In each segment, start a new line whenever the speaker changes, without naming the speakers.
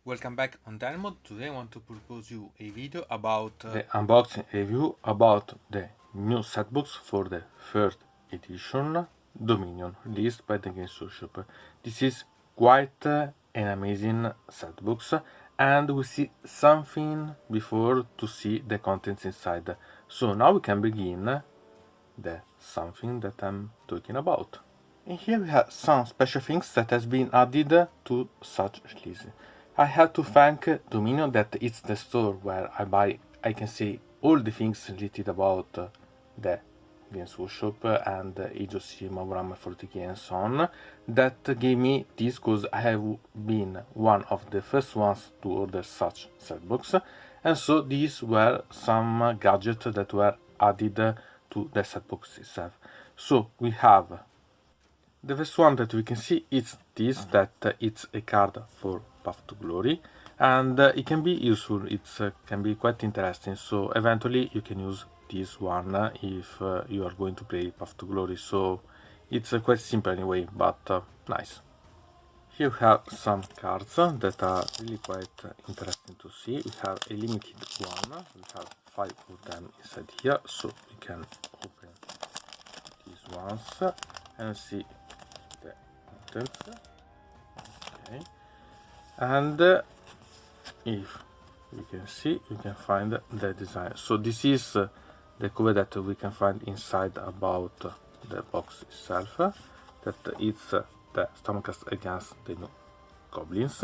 Welcome back on Diamond. Today I want to propose you a video about
the unboxing review about the new setbox for the third edition Dominion released by the Games Workshop. This is quite an amazing setbox, and we see something before to see the contents inside. So now we can begin the something that I'm talking about. And here we have some special things that has been added to such release. I have to thank Dominion that it's the store where I can see all the things related about the Games Workshop and Age of Sigmar Warhammer 40k and so on, that gave me this, because I have been one of the first ones to order such setbox, and so these were some gadgets that were added to the setbox itself. So we have the first one that we can see is this, that it's a card for Path to Glory, and it can be useful, it can be quite interesting, so eventually you can use this one if you are going to play Path to Glory, so it's quite simple anyway, but nice. Here we have some cards that are really quite interesting to see. We have a limited one, we have 5 of them inside here, so we can open these ones and see the contents. Okay, and if we can see, we can find the design. So this is the cover that we can find inside about the box itself, that it's the Stormcast against the goblins.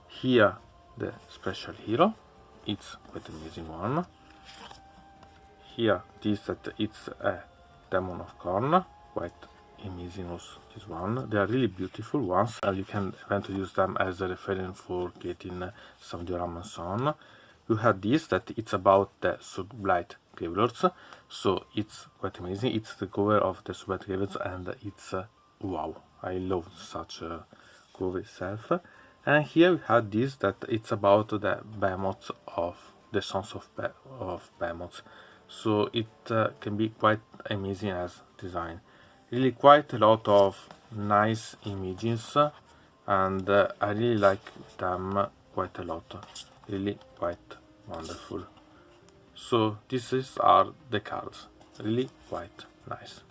Here the special hero, it's quite amazing one. Here this that it's a demon of corn, quite amazing also this one. They are really beautiful ones, and you can eventually use them as a reference for getting some diorama and so on. You have this that it's about the Sublight Gravelords, so it's quite amazing. It's the cover of the Sublight Gravelords, and it's wow, I love such a cover itself. And here we have this that it's about the behemoths of the Sons of Behemoths, so it can be quite amazing as design. Really quite a lot of nice images, and I really like them quite a lot, really quite wonderful. So these are the cards, really quite nice.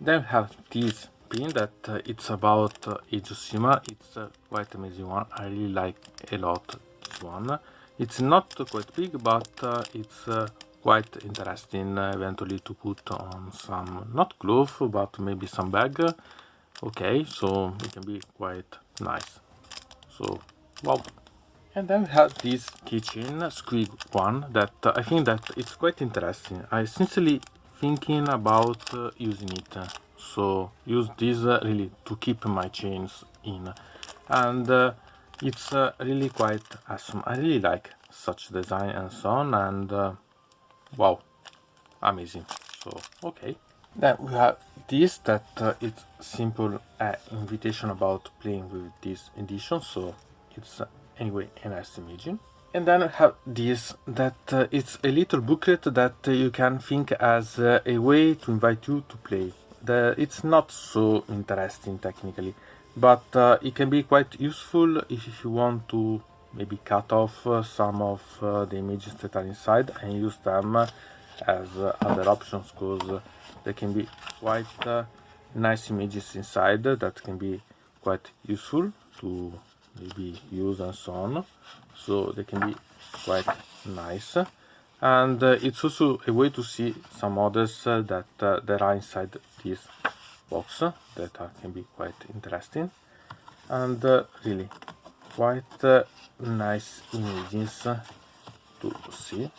Then we have this pin that it's about Age of Sigmar. It's quite amazing one, I really like a lot this one. It's not quite big, but it's quite interesting eventually to put on some, not glove, but maybe some bag. Okay, so it can be quite nice. So wow. And then we have this keychain squid one that I think that it's quite interesting. I sincerely thinking about using it, so use this really to keep my chains in, and it's really quite awesome. I really like such design and so on, and wow, amazing. So okay, then we have this that it's simple invitation about playing with this edition, so it's anyway a nice imaging. And then I have this that it's a little booklet that you can think as a way to invite you to play. It's not so interesting technically, but it can be quite useful if you want to maybe cut off some of the images that are inside and use them as other options, because there can be quite nice images inside that can be quite useful to maybe use and so on, so they can be quite nice. And it's also a way to see some others that there are inside this box that can be quite interesting, and really quite nice images to see.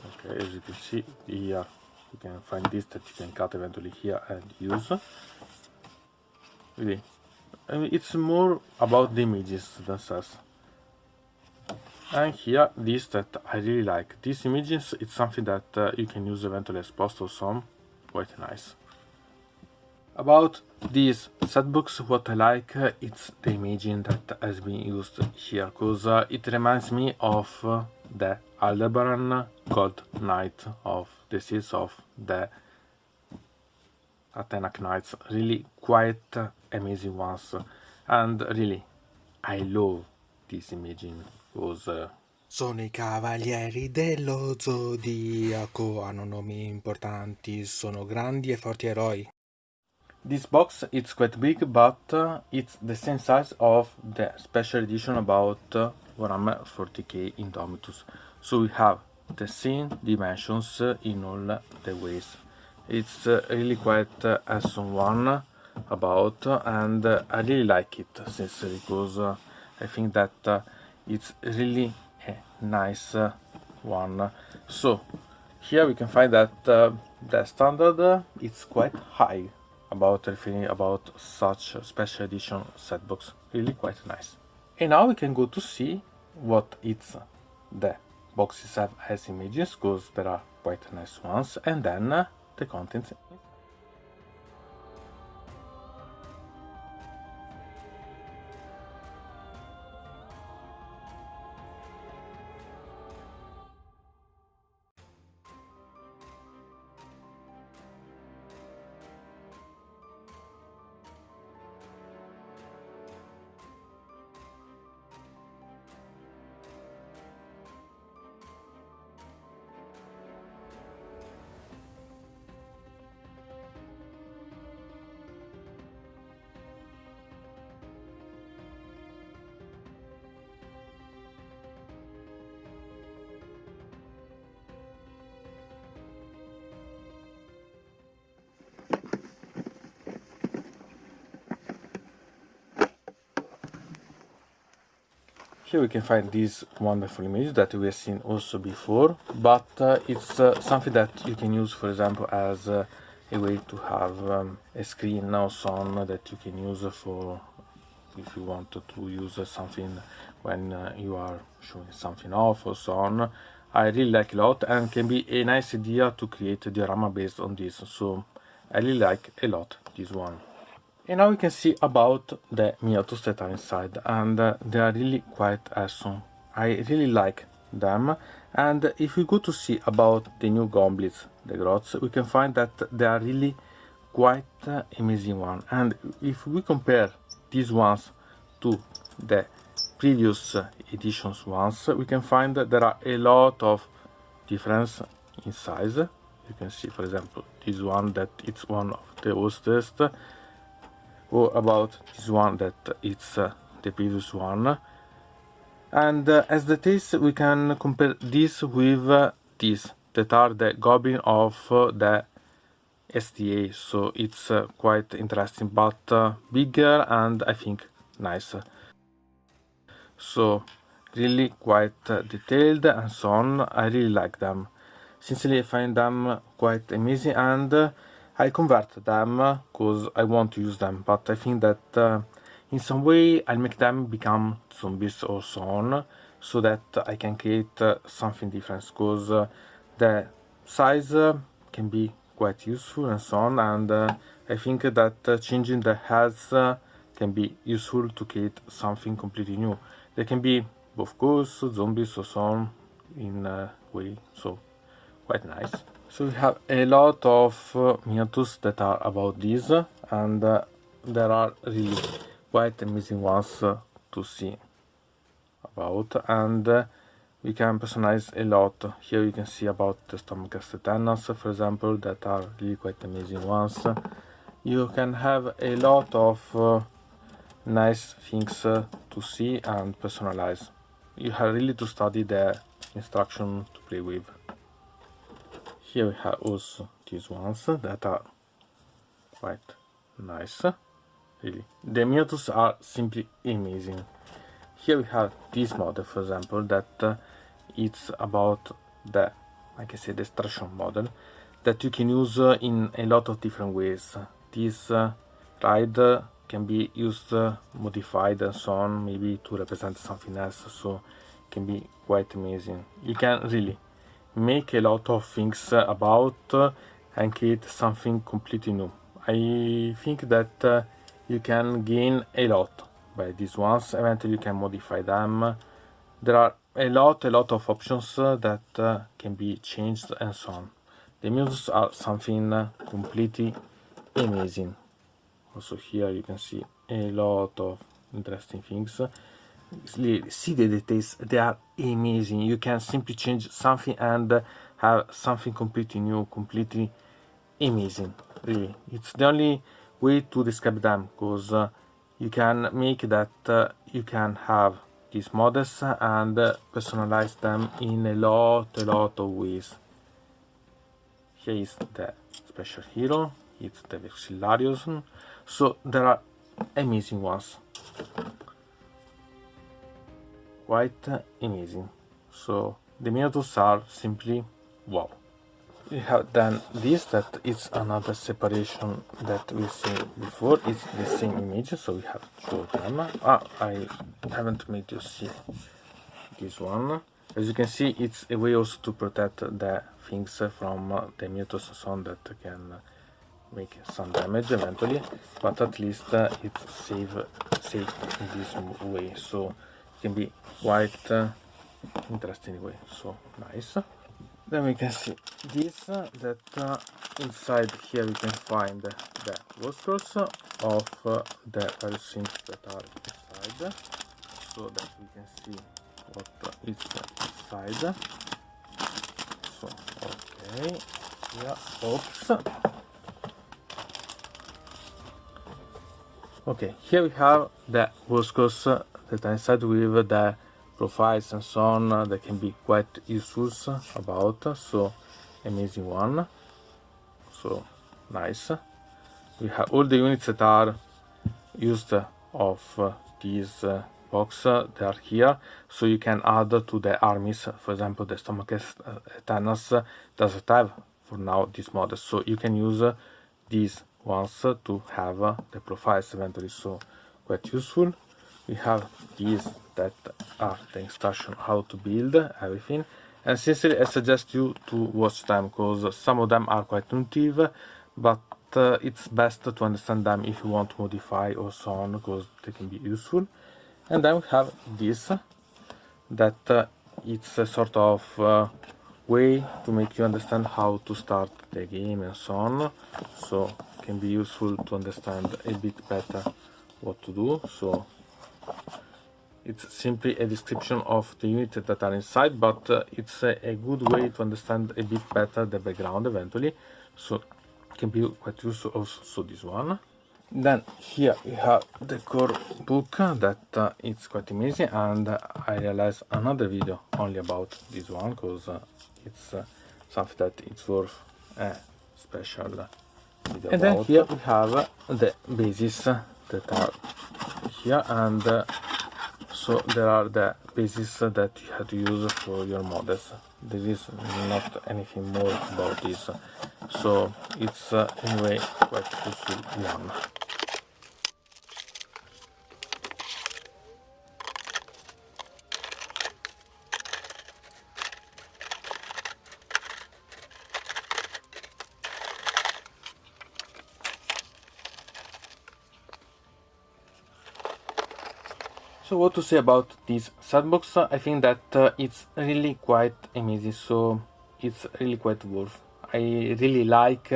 Okay, as you can see here, you can find this that you can cut eventually here and use. Really, I mean, it's more about the images themselves. And here, this that I really like. These images, it's something that you can use eventually as post or some, quite nice. About this setbox, what I like, it's the imaging that has been used here, because it reminds me of the Aldebaran God Knight of the Seals of the Athenac Knights. Really quite amazing ones, and really I love this imaging was
Sono I cavalieri dello zodiaco, hanno nomi importanti, sono grandi e forti eroi.
This box it's quite big, but it's the same size of the special edition about Warhammer 40k Indomitus. So we have the same dimensions in all the ways. It's really quite awesome one about, and I really like it sincerely, because I think that it's really a nice one. So here we can find that the standard it's quite high about everything about such a special edition set box. Really quite nice. And now we can go to see what it's the boxes have as images, because there are quite nice ones, and then the contents. Here we can find these wonderful images that we have seen also before, but it's something that you can use, for example, as a way to have a screen or so on that you can use for if you want to use something when you are showing something off or so on. I really like a lot, and can be a nice idea to create a diorama based on this, so I really like a lot this one. And now we can see about the miniatures that are inside, and they are really quite awesome. I really like them, and if we go to see about the new goblins, the grots, we can find that they are really quite amazing one. And if we compare these ones to the previous editions ones, we can find that there are a lot of difference in size. You can see, for example, this one that it's one of the hostest, or about this one that it's the previous one. And as the taste, we can compare this with these that are the goblin of the STA, so it's quite interesting, but bigger and I think nicer. So really quite detailed and so on. I really like them. Sincerely, I find them quite amazing, and I convert them because I want to use them, but I think that in some way I'll make them become zombies or so on, so that I can create something different, because the size can be quite useful and so on, and I think that changing the heads can be useful to create something completely new. They can be both ghosts, zombies or so on in a way, so quite nice. So we have a lot of miniatures that are about this, and there are really quite amazing ones to see about, and we can personalize a lot. Here you can see about the Stormcast Tenants, for example, that are really quite amazing ones. You can have a lot of nice things to see and personalize. You have really to study the instruction to play with. Here we have also these ones that are quite nice, really. The miniatures are simply amazing. Here we have this model, for example, that it's about the, like I said, the destruction model that you can use in a lot of different ways. This ride can be used, modified and so on, maybe to represent something else, so it can be quite amazing. You can really make a lot of things about and create something completely new. I think that you can gain a lot by these ones. Eventually you can modify them. There are a lot of options that can be changed and so on. The muses are something completely amazing. Also here you can see a lot of interesting things, see the details, they are amazing. You can simply change something and have something completely new, completely amazing. Really, it's the only way to describe them, because you can make that you can have these models and personalize them in a lot of ways. Here is the special hero, it's the Vexillarius, so there are amazing ones, quite amazing. So the Minotaurs are simply wow. We have then this, that is another separation that we see before. It's the same image, so we have two of them. I haven't made you see this one. As you can see, it's a way also to protect the things from the Minotaurs son that can make some damage eventually, but at least it's safe in this way, so it can be quite interesting way. So nice. Then we can see this, that inside here we can find the whiskers of the various things that are inside, so that we can see what is inside. So okay, yeah, oops. Okay, here we have the whiskers that are inside with the profiles and so on that can be quite useful about, so amazing one, so nice. We have all the units that are used of these box, they are here, so you can add to the armies. For example, the Stomach Eternals doesn't have for now this model, so you can use these ones to have the profiles eventually, so quite useful. We have these that are the instruction how to build everything, and sincerely I suggest you to watch them, because some of them are quite intuitive, but it's best to understand them if you want to modify or so on, because they can be useful. And then we have this, that it's a sort of way to make you understand how to start the game and so on, so it can be useful to understand a bit better what to do. So it's simply a description of the units that are inside, but it's a good way to understand a bit better the background eventually, so it can be quite useful also. So this one. Then here we have the core book that it's quite amazing, and I realized another video only about this one, because it's something that it's worth a special video and about. Then here we have the bases that are here, and so there are the bases that you have to use for your models. There is not anything more about this, so it's anyway quite useful one. So what to say about this setbox? I think that it's really quite amazing, so it's really quite worth. I really like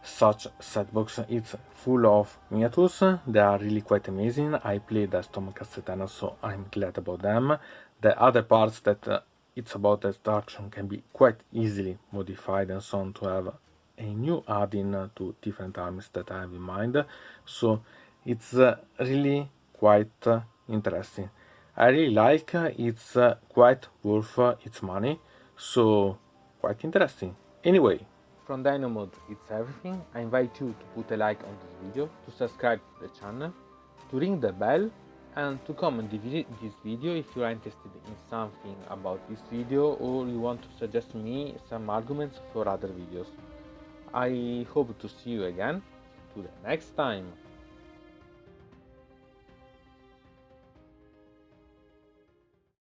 such setbox. It's full of miniatures, they are really quite amazing. I played as Stomach Eternals, so I'm glad about them. The other parts that it's about destruction can be quite easily modified and so on to have a new add-in to different armies that I have in mind, so it's really quite interesting. I really like it's quite worth its money, so quite interesting. Anyway, from Dino Mode it's everything. I invite you to put a like on this video, to subscribe to the channel, to ring the bell, and to comment this video if you are interested in something about this video, or you want to suggest me some arguments for other videos. I hope to see you again to the next time.